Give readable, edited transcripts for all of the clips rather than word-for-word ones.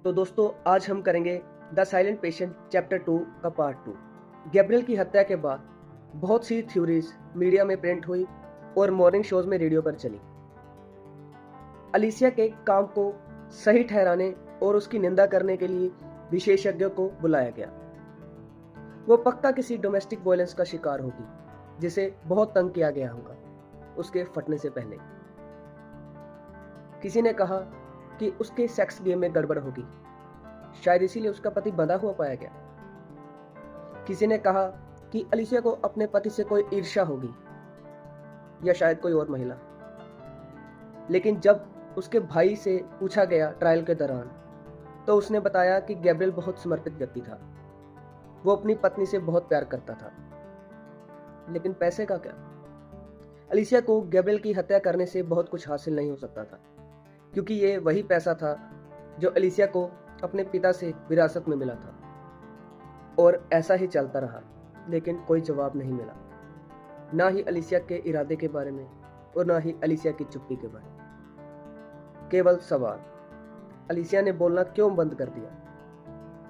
तो दोस्तों आज हम करेंगे द साइलेंट पेशेंट चैप्टर 2 का पार्ट 2। गैब्रियल की हत्या के बाद बहुत सी थ्योरीज मीडिया में प्रिंट हुई और मॉर्निंग शोज में रेडियो पर चली। अलिसिया के काम को सही ठहराने और उसकी निंदा करने के लिए विशेषज्ञों को बुलाया गया। वो पक्का किसी डोमेस्टिक वायलेंस का शिकार होगी जिसे बहुत तंग किया गया होगा उसके फटने से पहले। किसी ने कहा कि उसके सेक्स गेम में गड़बड़ होगी, शायद इसीलिए उसका पति बंधा हुआ पाया गया। किसी ने कहा कि अलिसिया को अपने पति से कोई ईर्ष्या होगी या शायद कोई और महिला। लेकिन जब उसके भाई से पूछा गया ट्रायल के दौरान तो उसने बताया कि गैब्रियल बहुत समर्पित व्यक्ति था। वो अपनी पत्नी से बहुत प्यार करता था। लेकिन पैसे का क्या? अलिसिया को गैब्रियल की हत्या करने से बहुत कुछ हासिल नहीं हो सकता था, क्योंकि ये वही पैसा था जो अलिसिया को अपने पिता से विरासत में मिला था। और ऐसा ही चलता रहा, लेकिन कोई जवाब नहीं मिला, ना ही अलिसिया के इरादे के बारे में और ना ही अलिसिया की चुप्पी के बारे में। केवल सवाल, अलिसिया ने बोलना क्यों बंद कर दिया?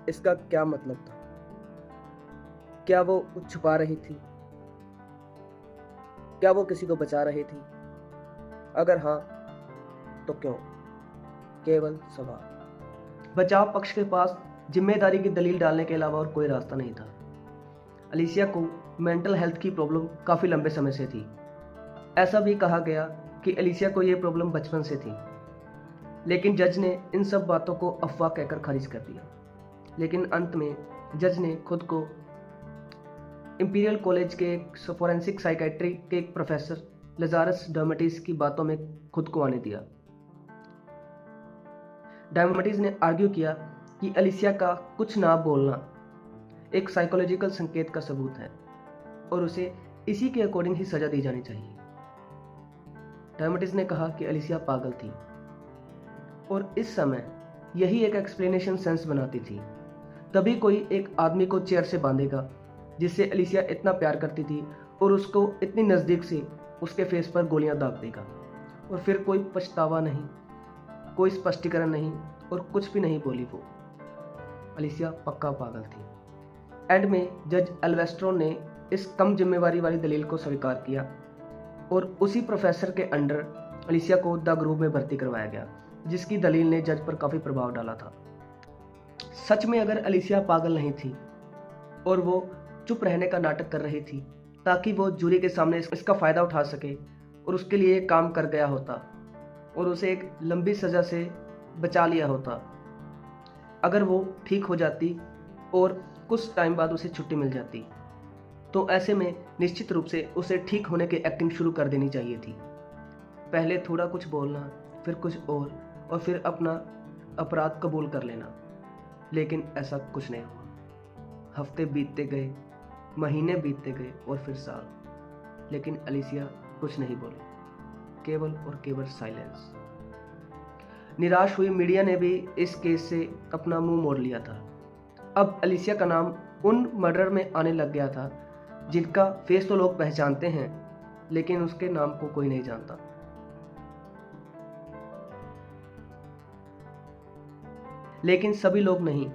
इसका क्या मतलब था? क्या वो कुछ छुपा रही थी? क्या वो किसी को बचा रही थी? अगर हाँ तो क्यों? केवल सवाल। बचाव पक्ष के पास जिम्मेदारी की दलील डालने के अलावा और कोई रास्ता नहीं था। अलिसिया को मेंटल हेल्थ की प्रॉब्लम काफी लंबे समय से थी। ऐसा भी कहा गया कि अलिसिया को यह प्रॉब्लम बचपन से थी, लेकिन जज ने इन सब बातों को अफवाह कहकर खारिज कर दिया। लेकिन अंत में जज ने खुद को इंपीरियल कॉलेज के फोरेंसिक साइकेट्री के एक प्रोफेसर लजारस डर्मेटिस की बातों में खुद को आने दिया। डर्मेटिस ने आर्ग्यू किया कि अलिसिया का कुछ ना बोलना एक साइकोलॉजिकल संकेत का सबूत है और उसे इसी के अकॉर्डिंग ही सजा दी जानी चाहिए। डर्मेटिस ने कहा कि अलिसिया पागल थी और इस समय यही एक एक्सप्लेनेशन सेंस बनाती थी। तभी कोई एक आदमी को चेयर से बांधेगा जिससे अलिसिया इतना प्यार करती थी और उसको इतनी नज़दीक से उसके फेस पर गोलियां दाग देगा, और फिर कोई पछतावा नहीं, कोई स्पष्टीकरण नहीं और कुछ भी नहीं बोली वो। अलिसिया पक्का पागल थी। एंड में जज एल्वेस्ट्रोन ने इस कम जिम्मेवारी वाली दलील को स्वीकार किया और उसी प्रोफेसर के अंडर अलिसिया को द ग्रुप में भर्ती करवाया गया, जिसकी दलील ने जज पर काफ़ी प्रभाव डाला था। सच में अगर अलिसिया पागल नहीं थी और वो चुप रहने का नाटक कर रही थी ताकि वो जूरी के सामने इसका फ़ायदा उठा सके और उसके लिए काम कर गया होता और उसे एक लंबी सज़ा से बचा लिया होता, अगर वो ठीक हो जाती और कुछ टाइम बाद उसे छुट्टी मिल जाती, तो ऐसे में निश्चित रूप से उसे ठीक होने की एक्टिंग शुरू कर देनी चाहिए थी। पहले थोड़ा कुछ बोलना, फिर कुछ और फिर अपना अपराध कबूल कर लेना। लेकिन ऐसा कुछ नहीं हुआ। हफ्ते बीतते गए, महीने बीतते गए और फिर साल, लेकिन अलिसिया कुछ नहीं बोली, केवल और केवल साइलेंस। निराश हुई मीडिया ने भी इस केस से अपना मुंह मोड़ लिया था। अब अलिसिया का नाम उन मर्डर में आने लग गया था जिनका फेस तो लोग पहचानते हैं, लेकिन उसके नाम को कोई नहीं जानता। लेकिन सभी लोग नहीं,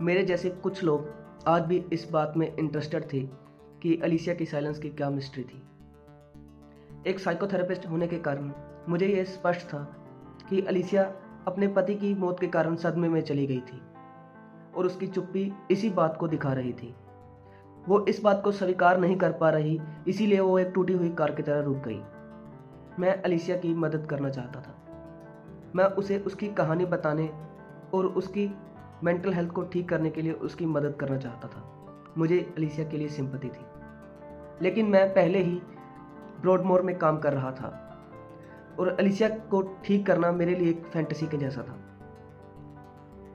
मेरे जैसे कुछ लोग आज भी इस बात में इंटरेस्टेड थे कि अलिसिया की साइलेंस की क्या मिस्ट्री थी। एक साइकोथेरेपिस्ट होने के कारण मुझे यह स्पष्ट था कि अलिसिया अपने पति की मौत के कारण सदमे में चली गई थी और उसकी चुप्पी इसी बात को दिखा रही थी। वो इस बात को स्वीकार नहीं कर पा रही, इसीलिए वो एक टूटी हुई कार की तरह रुक गई। मैं अलिसिया की मदद करना चाहता था। मैं उसे उसकी कहानी बताने और उसकी मेंटल हेल्थ को ठीक करने के लिए उसकी मदद करना चाहता था। मुझे अलिसिया के लिए सिंपैथी थी, लेकिन मैं पहले ही ब्रॉडमोर में काम कर रहा था और अलिसिया को ठीक करना मेरे लिए एक फैंटेसी के जैसा था।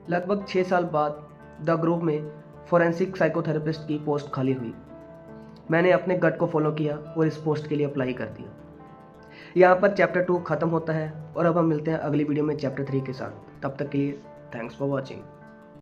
लगभग 6 साल बाद द ग्रुप में फोरेंसिक साइकोथेरेपिस्ट की पोस्ट खाली हुई। मैंने अपने गट को फॉलो किया और इस पोस्ट के लिए अप्लाई कर दिया। यहाँ पर चैप्टर 2 खत्म होता है और अब हम मिलते हैं अगली वीडियो में चैप्टर 3 के साथ। तब तक के लिए थैंक्स फॉर वॉचिंग।